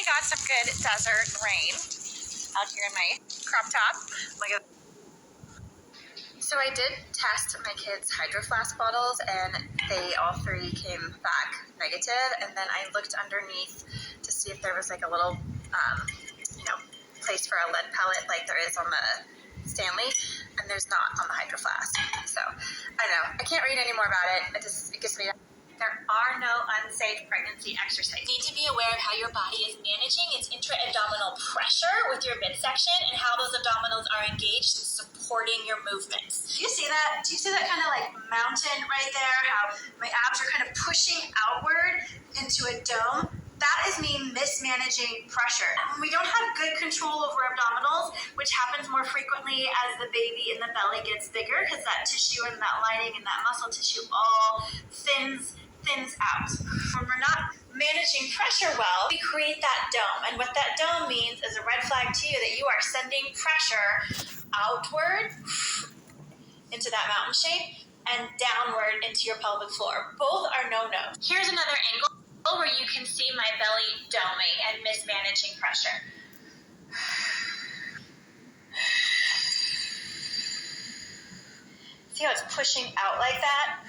finally got some good desert rain out here in my crop top. Look at. So I did test my kids' Hydro Flask bottles, and they all three came back negative. And then I looked underneath to see if there was like a little, place for a lead pellet like there is on the Stanley, and there's not on the Hydro Flask. So I don't know. I can't read any more about it. It gives me. There are no unsafe pregnancy exercises. You need to be aware of how your body is managing its intra-abdominal pressure with your midsection and how those abdominals are engaged in supporting your movements. Do you see that? Do you see that kind of like mountain right there? How my abs are kind of pushing outward into a dome? That is me mismanaging pressure. When we don't have good control over abdominals, which happens more frequently as the baby in the belly gets bigger, because that tissue and that lining and that muscle tissue all thins out. When we're not managing pressure well, we create that dome. And what that dome means is a red flag to you that you are sending pressure outward into that mountain shape and downward into your pelvic floor. Both are no-nos. Here's another angle where you can see my belly doming and mismanaging pressure. See how it's pushing out like that?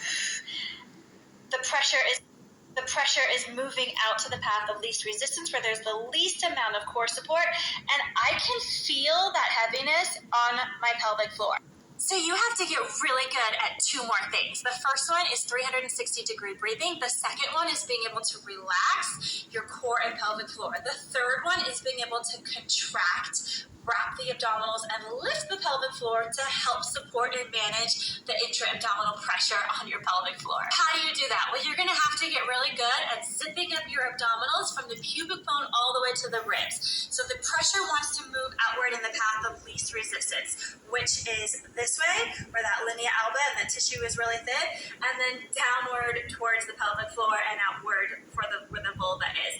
The pressure is moving out to the path of least resistance, where there's the least amount of core support, and I can feel that heaviness on my pelvic floor. So you have to get really good at two more things. The first one is 360-degree breathing. The second one is being able to relax your core and pelvic floor. The third one is being able to contract, wrap the abdominals, and lift the pelvic floor to help support and manage the intra-abdominal pressure on your pelvic floor. How do you do that? Well, you're going to have to get really good at zipping up your abdominals from the pubic bone all the way to the ribs. So the pressure wants to move outward in the path of least resistance, which is this way, where that linea alba and that tissue is really thin, and then downward towards the pelvic floor and outward where the vulva is.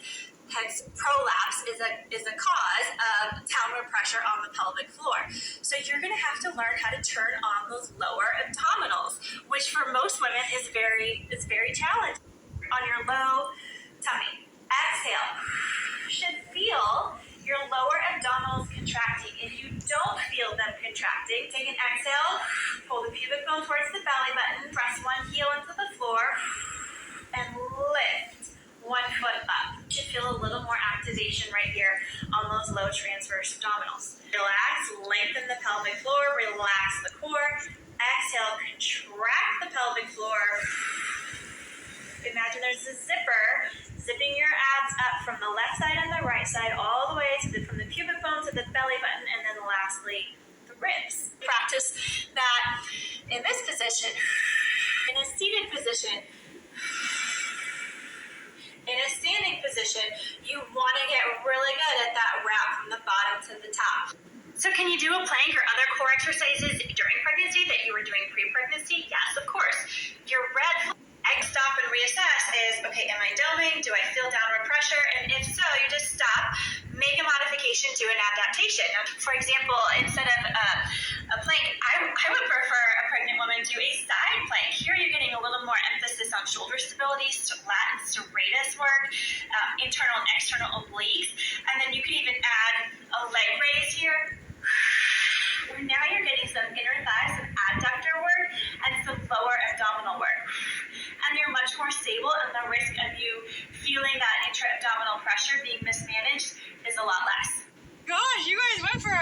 Hence, prolapse is a cause of downward pressure on the pelvic floor. So you're going to have to learn how to turn on those lower abdominals, which for most women is very challenging. On your low tummy, exhale. You should feel your lower abdominals contracting. If you don't feel them contracting, take an exhale, pull the pubic bone towards the belly button, press one heel into the floor, and lift one foot up. You should feel a little more activation right here on those low transverse abdominals. Relax, lengthen the pelvic floor, relax the core. Exhale, contract the pelvic floor. Imagine there's a zipper zipping your abs up from the left side and the right side all the way from the pubic bone to the belly button, and then lastly, the ribs. Practice that in this position, in a seated position. In a standing position, you want to get really good at that wrap from the bottom to the top. So can you do a plank or other core exercises during pregnancy that you were doing pre-pregnancy? Yes, of course. Your red flag, stop and reassess is, okay, am I doming? Do I feel downward pressure? And if so, you just stop, make a modification, do an adaptation. For example, instead of a plank, I would prefer a pregnant woman do a side plank. Here you're getting a little more emphasis on shoulder stability, lat and serratus work, internal and external obliques, and then you could even add a leg raise here. Now you're getting some inner thigh, some adductor work, and some lower abdominal work. And you're much more stable, and the risk of you feeling that intra-abdominal pressure being mismanaged is a lot less. Gosh, you guys went for